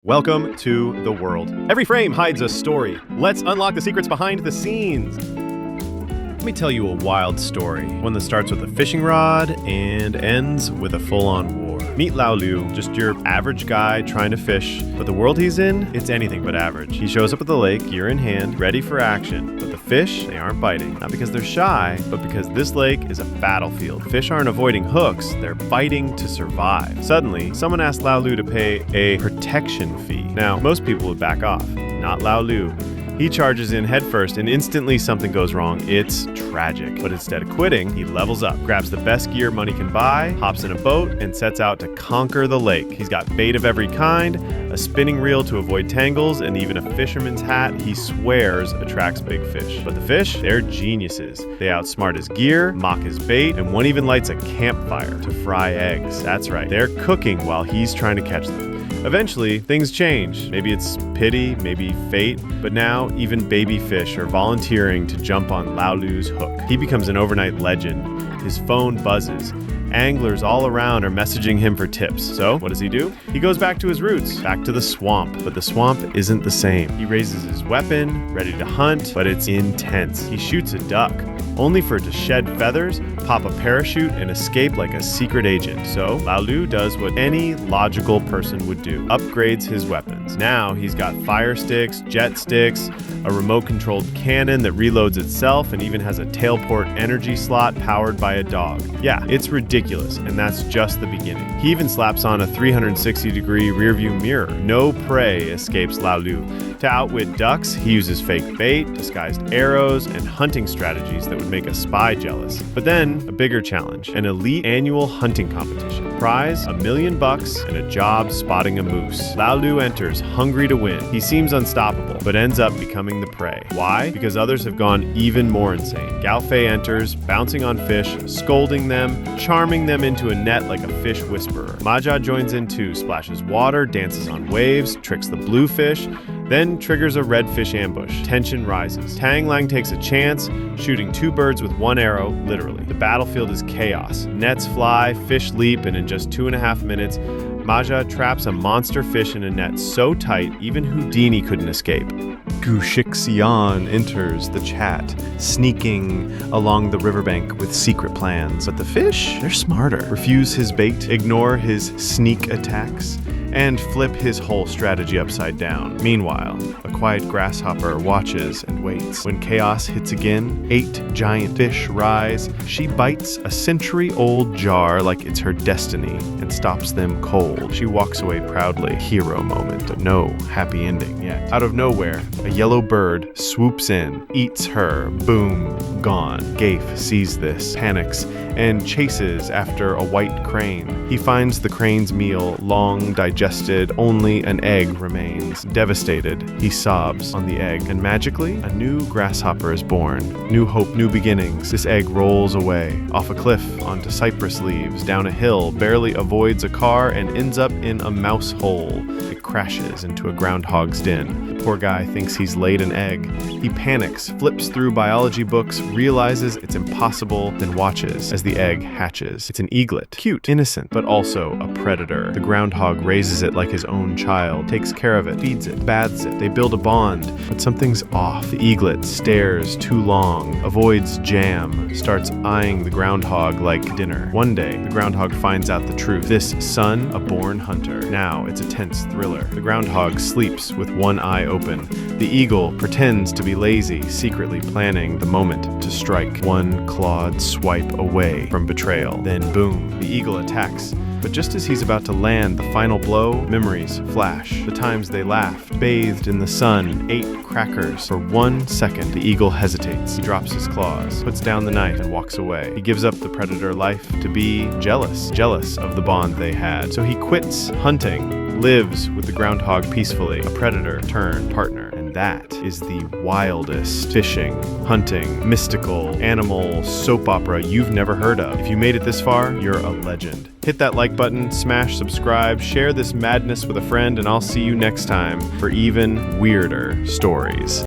Welcome to the world. Every frame hides a story. Let's unlock the secrets behind the scenes. Let me tell you a wild story, one that starts with a fishing rod and ends with a full-on war. Meet Lao Lu, just your average guy trying to fish, but the world he's in, it's anything but average. He shows up at the lake, gear in hand, ready for action, but the fish, they aren't biting. Not because they're shy, but because this lake is a battlefield. Fish aren't avoiding hooks, they're fighting to survive. Suddenly, someone asked Lao Lu to pay a protection fee. Now, most people would back off, not Lao Lu. He charges in headfirst and instantly something goes wrong. It's tragic. But instead of quitting, he levels up, grabs the best gear money can buy, hops in a boat, and sets out to conquer the lake. He's got bait of every kind, a spinning reel to avoid tangles, and even a fisherman's hat he swears attracts big fish. But the fish, they're geniuses. They outsmart his gear, mock his bait, and one even lights a campfire to fry eggs. That's right, they're cooking while he's trying to catch them. Eventually, things change. Maybe it's pity, maybe fate, but now even baby fish are volunteering to jump on Lao Lu's hook. He becomes an overnight legend. His phone buzzes. Anglers all around are messaging him for tips. So, what does he do? He goes back to his roots, back to the swamp. But the swamp isn't the same. He raises his weapon, ready to hunt, but it's intense. He shoots a duck, only for it to shed feathers, pop a parachute, and escape like a secret agent. So, Lao Lu does what any logical person would do, upgrades his weapons. Now, he's got fire sticks, jet sticks, a remote-controlled cannon that reloads itself, and even has a tailport energy slot powered by a dog. Yeah, it's ridiculous, and that's just the beginning. He even slaps on a 360-degree rearview mirror. No prey escapes Lao Lu. To outwit ducks, he uses fake bait, disguised arrows, and hunting strategies that would make a spy jealous. But then, a bigger challenge, an elite annual hunting competition. Prize, $1 million and a job spotting a moose. Lao Lu enters, hungry to win. He seems unstoppable, but ends up becoming the prey. Why? Because others have gone even more insane. Gao Fei enters, bouncing on fish, scolding them, charming them into a net like a fish whisperer. Ma Jia joins in too, splashes water, dances on waves, tricks the bluefish, then triggers a redfish ambush. Tension rises. Tang Lang takes a chance, shooting 2 birds with 1 arrow, literally. The battlefield is chaos. Nets fly, fish leap, and in just 2.5 minutes, Ma Jia traps a monster fish in a net so tight, even Houdini couldn't escape. Gu Shixian enters the chat, sneaking along the riverbank with secret plans. But the fish, they're smarter. Refuse his bait, ignore his sneak attacks, and flip his whole strategy upside down. Meanwhile, a quiet grasshopper watches and waits. When chaos hits again, 8 giant fish rise. She bites a century-old jar like it's her destiny and stops them cold. She walks away proudly. Hero moment, but no happy ending yet. Out of nowhere, a yellow bird swoops in, eats her, boom, gone. Gafe sees this, panics, and chases after a white crane. He finds the crane's meal long digested, only an egg remains. Devastated, he sobs on the egg, and magically, a new grasshopper is born. New hope, new beginnings. This egg rolls away, off a cliff, onto cypress leaves, down a hill, barely avoids a car, and ends up in a mouse hole. It crashes into a groundhog's den. The poor guy thinks he's laid an egg. He panics, flips through biology books, realizes it's impossible, then watches as the egg hatches. It's an eaglet. Cute, innocent, but also a predator. The groundhog raises it like his own child, takes care of it, feeds it, bathes it. They build a bond, but something's off. The eaglet stares too long, avoids jam, starts eyeing the groundhog like dinner. One day, the groundhog finds out the truth. This son, a born hunter. Now it's a tense thriller. The groundhog sleeps with one eye open. The eagle pretends to be lazy, secretly planning the moment to strike. One clawed swipe away from betrayal. Then boom, the eagle attacks. But just as he's about to land the final blow, memories flash. The times they laughed, bathed in the sun, ate crackers. For 1 second, the eagle hesitates. He drops his claws, puts down the knife, and walks away. He gives up the predator life to be jealous of the bond they had. So he quits hunting, lives with the groundhog peacefully, a predator turned partner. And that is the wildest fishing, hunting, mystical, animal soap opera you've never heard of. If you made it this far, you're a legend. Hit that like button, smash subscribe, share this madness with a friend, and I'll see you next time for even weirder stories.